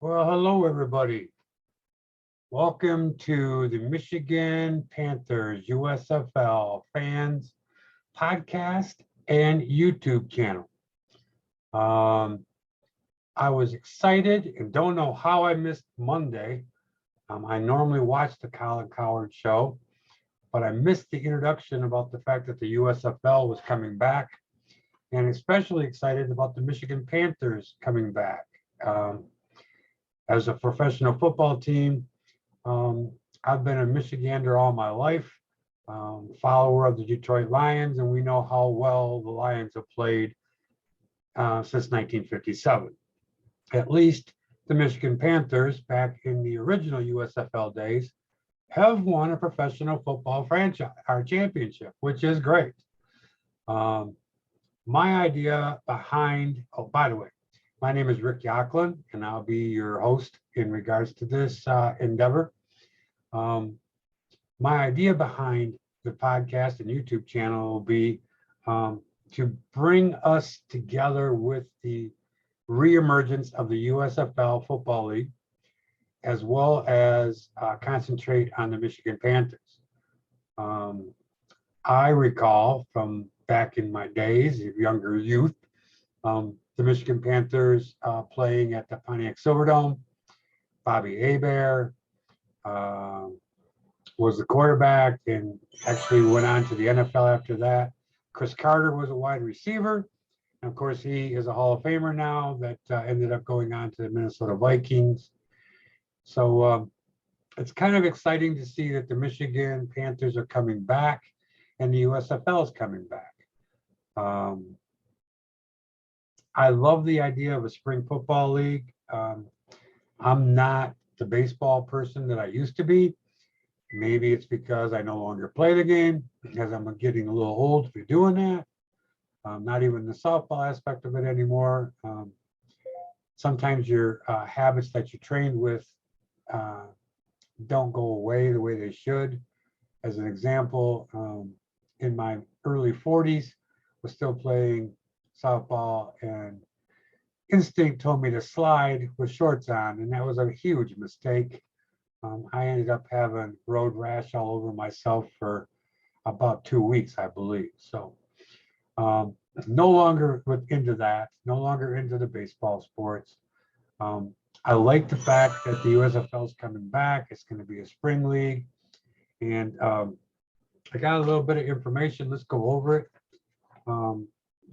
Well, hello, everybody. Welcome to the Michigan Panthers USFL Fans podcast and YouTube channel. I was excited and don't know how I missed Monday. I normally watch the Colin Cowherd show, but I missed the introduction about the fact that the USFL was coming back, and especially excited about the Michigan Panthers coming back. As a professional football team, I've been a Michigander all my life, follower of the Detroit Lions, and we know how well the Lions have played since 1957. At least the Michigan Panthers, back in the original USFL days, have won a professional football franchise, our championship, which is great. My idea behind, oh, by the way, my name is Rick Yocklin, and I'll be your host in regards to this endeavor. My idea behind the podcast and YouTube channel will be to bring us together with the reemergence of the USFL Football League, as well as concentrate on the Michigan Panthers. I recall from back in my days of younger youth, the Michigan Panthers playing at the Pontiac Silverdome. Bobby Hebert was the quarterback and actually went on to the NFL after that. Chris Carter was a wide receiver. And of course, he is a Hall of Famer now that ended up going on to the Minnesota Vikings. So it's kind of exciting to see that the Michigan Panthers are coming back and the USFL is coming back. I love the idea of a spring football league. I'm not the baseball person that I used to be. Maybe it's because I no longer play the game, because I'm getting a little old to be doing that. Not even the softball aspect of it anymore. Sometimes your habits that you trained with don't go away the way they should. As an example, in my early 40s, was still playing softball, and instinct told me to slide with shorts on, and that was a huge mistake. I ended up having road rash all over myself for about 2 weeks, I believe. So no longer into that, no longer into the baseball sports. I like the fact that the USFL is coming back. It's going to be a spring league. And I got a little bit of information. Let's go over it.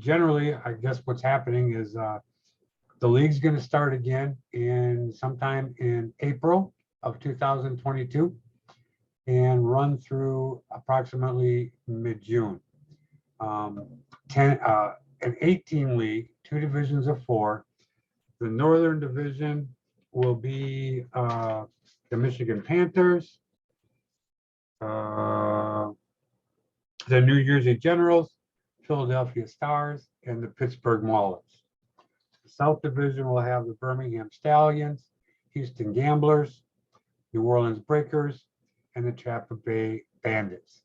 Generally, I guess what's happening is the league's going to start again in sometime in April of 2022 and run through approximately mid-June. An 18 league, 2 divisions of 4. The Northern Division will be the Michigan Panthers, the New Jersey Generals, Philadelphia Stars, and the Pittsburgh Maulers. The South Division will have the Birmingham Stallions, Houston Gamblers, New Orleans Breakers, and the Tampa Bay Bandits.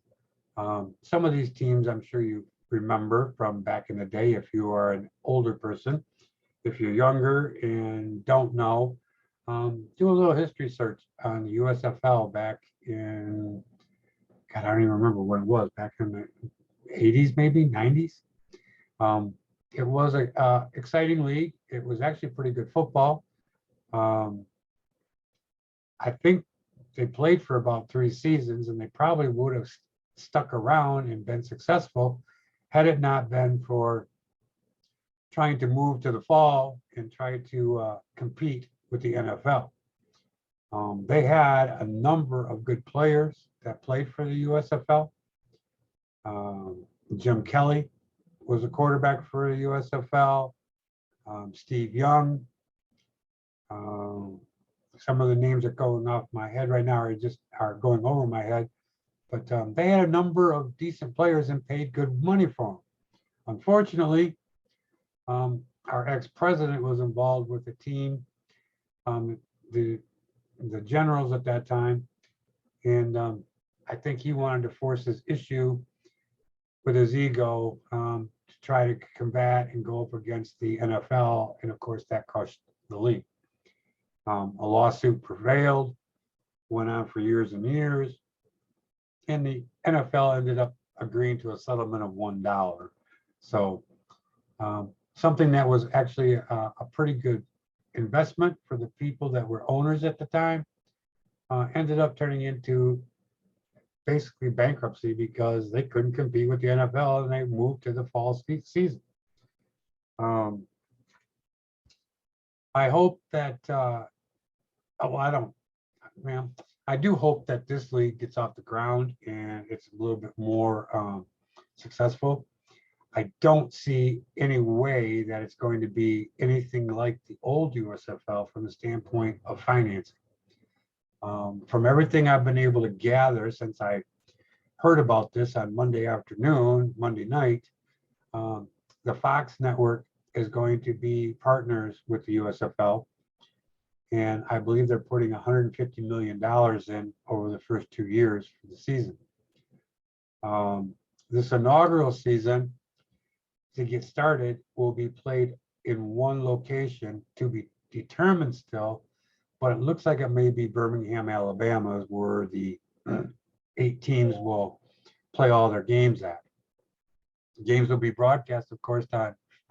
Some of these teams I'm sure you remember from back in the day if you are an older person. If you're younger and don't know, do a little history search on the USFL back in, God, I don't even remember when it was, back in the 80s, maybe 90s. It was a exciting league. It was actually pretty good football. I think they played for about 3 seasons, and they probably would have stuck around and been successful had it not been for trying to move to the fall and try to compete with the NFL. They had a number of good players that played for the USFL. Jim Kelly was a quarterback for the USFL. Steve Young. Some of the names that going off my head right now are going over my head. But they had a number of decent players and paid good money for them. Unfortunately, our ex-president was involved with the team, the Generals at that time, and I think he wanted to force his issue with his ego to try to combat and go up against the NFL, and of course that crushed the league. A lawsuit prevailed, went on for years and years, and the NFL ended up agreeing to a settlement of $1. So something that was actually a pretty good investment for the people that were owners at the time ended up turning into basically bankruptcy because they couldn't compete with the NFL and they moved to the fall season. I hope that, I do hope that this league gets off the ground and it's a little bit more successful. I don't see any way that it's going to be anything like the old USFL from the standpoint of financing. From everything I've been able to gather since I heard about this on Monday night, the Fox network is going to be partners with the USFL. And I believe they're putting $150 million in over the first 2 years for the season. This inaugural season, to get started, will be played in one location to be determined still, but it looks like it may be Birmingham, Alabama, where the 8 teams will play all their games at. The games will be broadcast, of course,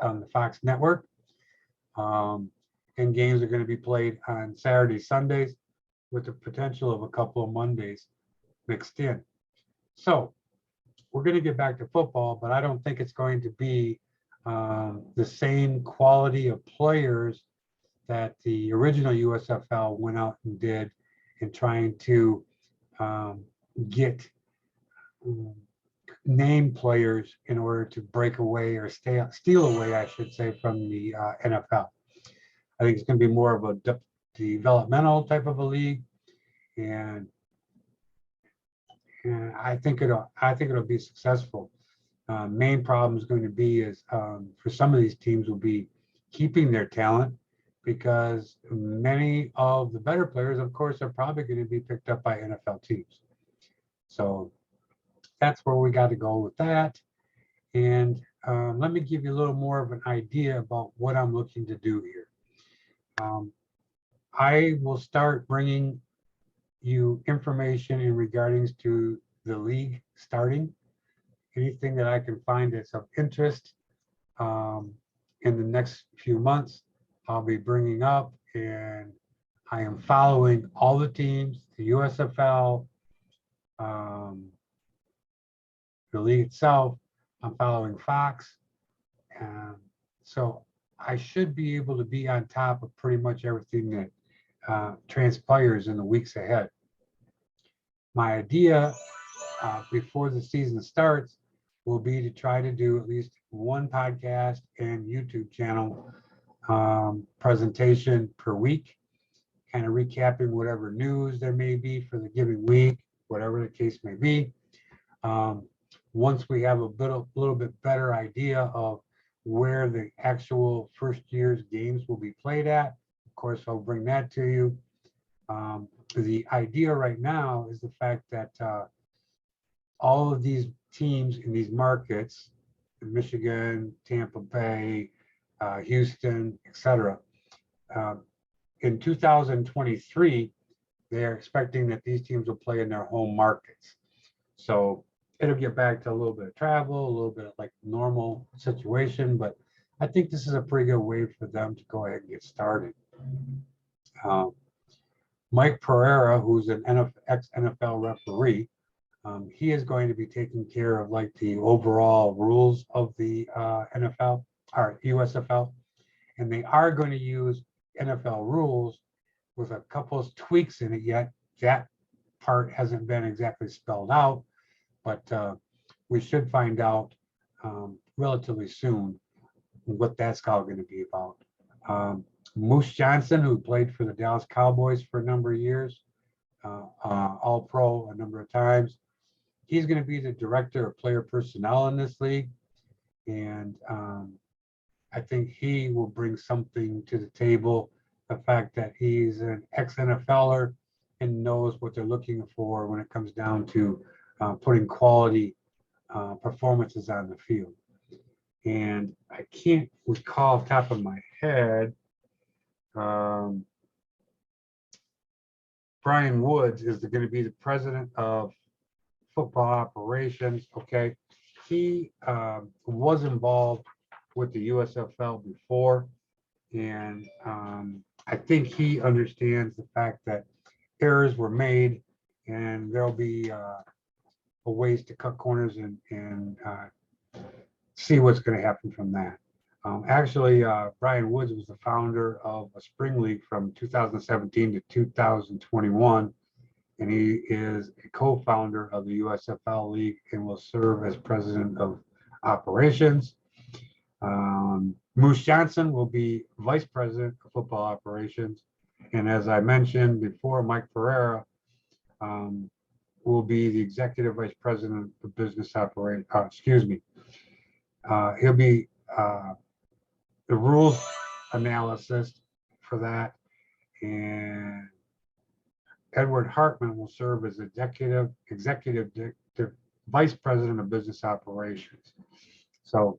on the Fox network. And games are going to be played on Saturdays, Sundays, with the potential of a couple of Mondays mixed in. So we're going to get back to football, but I don't think it's going to be the same quality of players that the original USFL went out and did in trying to get name players in order to break away or steal away, I should say, from the NFL. I think it's going to be more of a developmental type of a league, and I think it'll be successful. Main problem is going to be is for some of these teams will be keeping their talent, because many of the better players, of course, are probably going to be picked up by NFL teams. So that's where we got to go with that. And let me give you a little more of an idea about what I'm looking to do here. I will start bringing you information in regards to the league starting. Anything that I can find that's of interest in the next few months, I'll be bringing up, and I am following all the teams, the USFL, the league itself. I'm following Fox. So I should be able to be on top of pretty much everything that transpires in the weeks ahead. My idea before the season starts will be to try to do at least one podcast and YouTube channel presentation per week, kind of recapping whatever news there may be for the given week, whatever the case may be. Once we have a little bit better idea of where the actual first year's games will be played at, of course, I'll bring that to you. The idea right now is the fact that all of these teams in these markets, Michigan, Tampa Bay, Houston, etc., in 2023, they're expecting that these teams will play in their home markets. So it'll get back to a little bit of travel, a little bit of like normal situation, but I think this is a pretty good way for them to go ahead and get started. Mike Pereira, who's an ex-NFL referee, he is going to be taking care of like the overall rules of the NFL or USFL, and they are going to use NFL rules with a couple of tweaks in it yet. That part hasn't been exactly spelled out, but we should find out relatively soon what that's all going to be about. Moose Johnson, who played for the Dallas Cowboys for a number of years, All-Pro a number of times, he's going to be the director of player personnel in this league, and I think he will bring something to the table. The fact that he's an ex-NFLer and knows what they're looking for when it comes down to putting quality performances on the field. And I can't recall off the top of my head Brian Woods is going to be the president of football operations. Okay, he was involved with the USFL before, and I think he understands the fact that errors were made, and there'll be ways to cut corners and see what's going to happen from that. Actually, Brian Woods was the founder of a spring league from 2017 to 2021, and he is a co-founder of the USFL League and will serve as president of operations. Moose Johnson will be vice president of football operations, and as I mentioned before, Mike Pereira will be the executive vice president of business operations. He'll be the rules analysis for that, and Edward Hartman will serve as executive vice president of business operations. So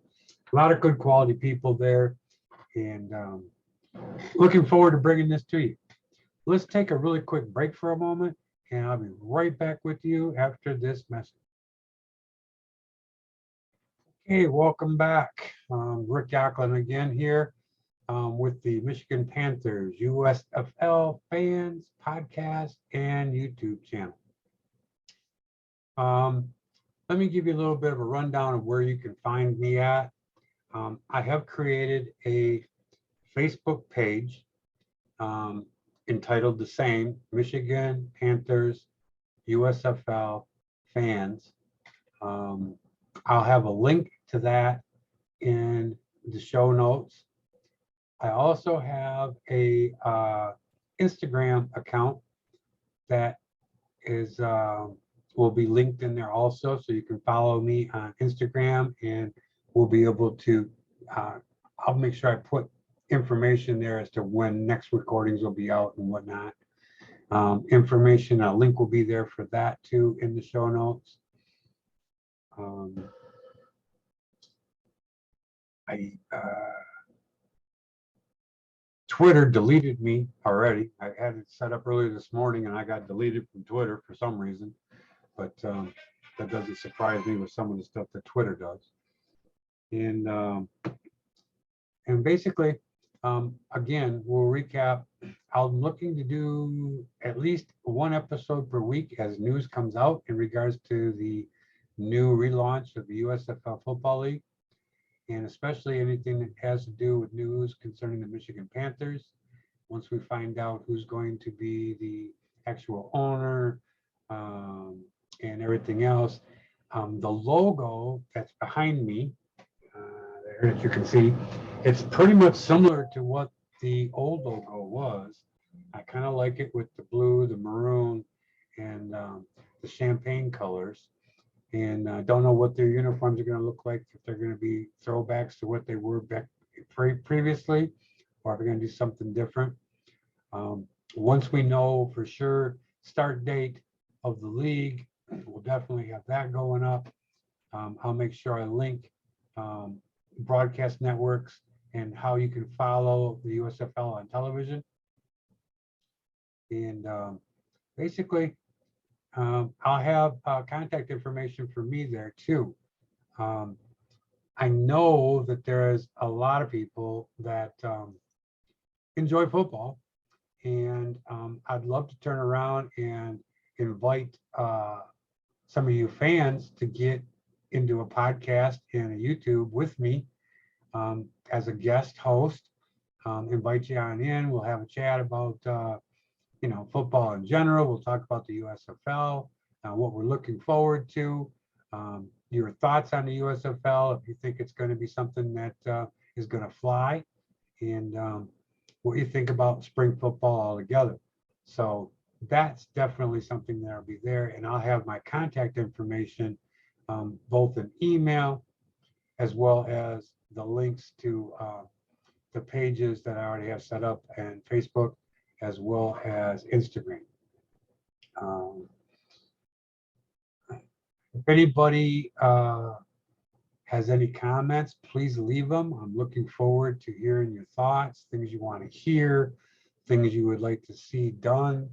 a lot of good quality people there, and looking forward to bringing this to you. Let's take a really quick break for a moment, and I'll be right back with you after this message. Okay, welcome back. Rick Yacklin again here with the Michigan Panthers USFL Fans podcast and YouTube channel. Let me give you a little bit of a rundown of where you can find me at. I have created a Facebook page entitled the same, Michigan Panthers USFL Fans. I'll have a link to that in the show notes. I also have a Instagram account that is will be linked in there also, so you can follow me on Instagram, and we'll be able to I'll make sure I put information there as to when next recordings will be out and whatnot. Information, a link will be there for that too in the show notes. Twitter deleted me already. I had it set up earlier this morning and I got deleted from Twitter for some reason, but that doesn't surprise me with some of the stuff that Twitter does. And basically, again, we'll recap. I'm looking to do at least one episode per week as news comes out in regards to the new relaunch of the USFL Football League, and especially anything that has to do with news concerning the Michigan Panthers. Once we find out who's going to be the actual owner and everything else, the logo that's behind me, there as you can see, it's pretty much similar to what the old logo was. I kind of like it with the blue, the maroon, and the champagne colors. And I don't know what their uniforms are going to look like, if they're going to be throwbacks to what they were back previously, or if they're going to do something different. Once we know for sure start date of the league, we'll definitely have that going up. I'll make sure I link broadcast networks and how you can follow the USFL on television. And basically, I'll have contact information for me there too. I know that there's a lot of people that enjoy football, and I'd love to turn around and invite some of you fans to get into a podcast and a YouTube with me as a guest host. Invite you on in. We'll have a chat about football in general. We'll talk about the USFL, what we're looking forward to, your thoughts on the USFL, if you think it's going to be something that is going to fly, and what you think about spring football altogether. So that's definitely something that'll be there, and I'll have my contact information, both in email as well as the links to the pages that I already have set up and Facebook, as well as Instagram. If anybody has any comments, please leave them. I'm looking forward to hearing your thoughts, things you want to hear, things you would like to see done.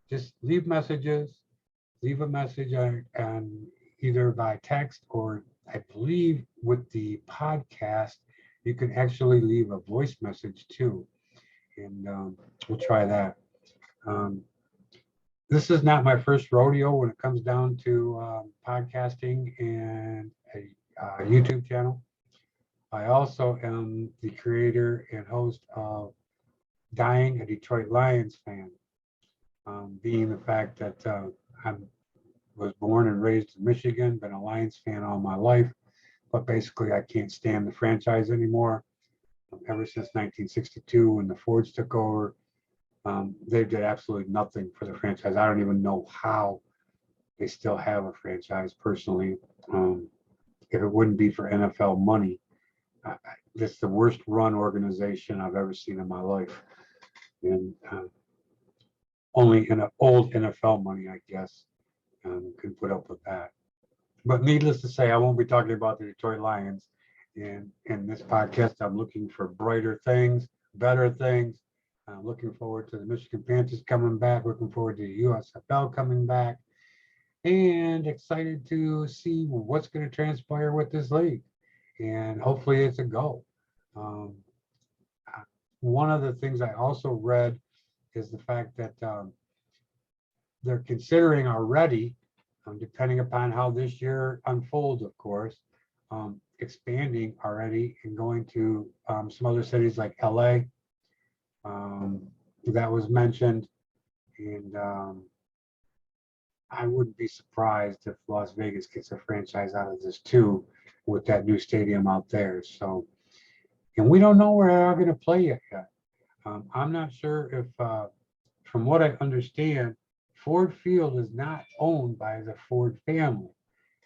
Just leave messages, leave a message on either by text or I believe with the podcast, you can actually leave a voice message too. And we'll try that. This is not my first rodeo when it comes down to podcasting and a YouTube channel. I also am the creator and host of Dying a Detroit Lions Fan, being the fact that I was born and raised in Michigan, been a Lions fan all my life, but basically I can't stand the franchise anymore. Ever since 1962 when the Fords took over, they did absolutely nothing for the franchise. I don't even know how they still have a franchise personally. If it wouldn't be for NFL money, it's the worst run organization I've ever seen in my life. And only in old NFL money, I guess, can put up with that. But needless to say, I won't be talking about the Detroit Lions. And in this podcast, I'm looking for brighter things, better things. I'm looking forward to the Michigan Panthers coming back, looking forward to the USFL coming back, and excited to see what's going to transpire with this league. And hopefully it's a go. One of the things I also read is the fact that they're considering already, depending upon how this year unfolds, of course, expanding already and going to some other cities like LA. That was mentioned. And I wouldn't be surprised if Las Vegas gets a franchise out of this too, with that new stadium out there. So, and we don't know where they're going to play yet. I'm not sure if, from what I understand, Ford Field is not owned by the Ford family.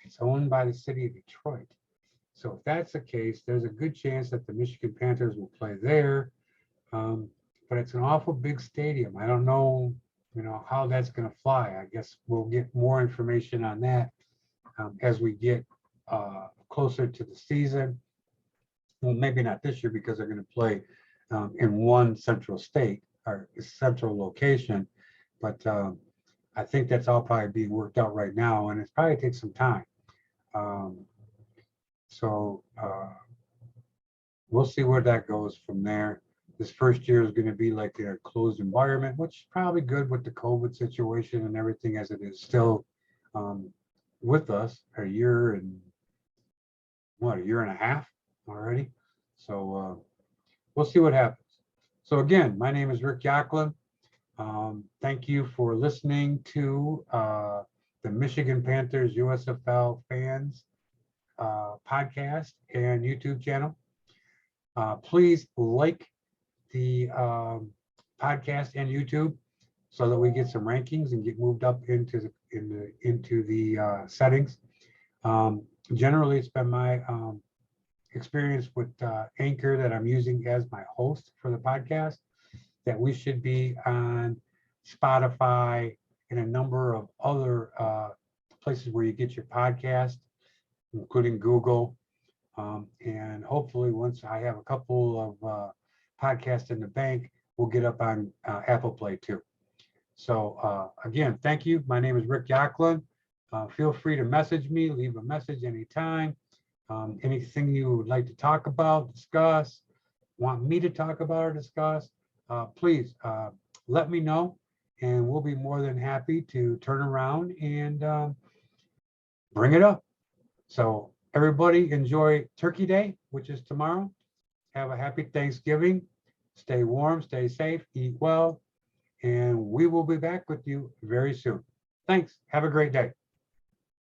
It's owned by the city of Detroit. So if that's the case, there's a good chance that the Michigan Panthers will play there. But it's an awful big stadium. I don't know, how that's going to fly. I guess we'll get more information on that as we get closer to the season. Well, maybe not this year because they're going to play in one central state or central location. But I think that's all probably being worked out right now, and it's probably takes some time. So we'll see where that goes from there. This first year is going to be like a closed environment, which is probably good with the COVID situation and everything as it is still with us a year and a half already. So we'll see what happens. So again, my name is Rick Yacklin. Thank you for listening to the Michigan Panthers USFL Fans podcast and YouTube channel. Please like the podcast and YouTube so that we get some rankings and get moved up into the settings. Generally, it's been my experience with Anchor that I'm using as my host for the podcast, that we should be on Spotify and a number of other places where you get your podcast, including Google. And hopefully once I have a couple of podcasts in the bank, we'll get up on Apple Play too. So again, thank you. My name is Rick Yacklin. Feel free to message me, leave a message anytime. Anything you would like to talk about, discuss, want me to talk about or discuss, please let me know, and we'll be more than happy to turn around and bring it up. So everybody enjoy Turkey Day, which is tomorrow. Have a happy Thanksgiving. Stay warm, stay safe, eat well, and we will be back with you very soon. Thanks. Have a great day.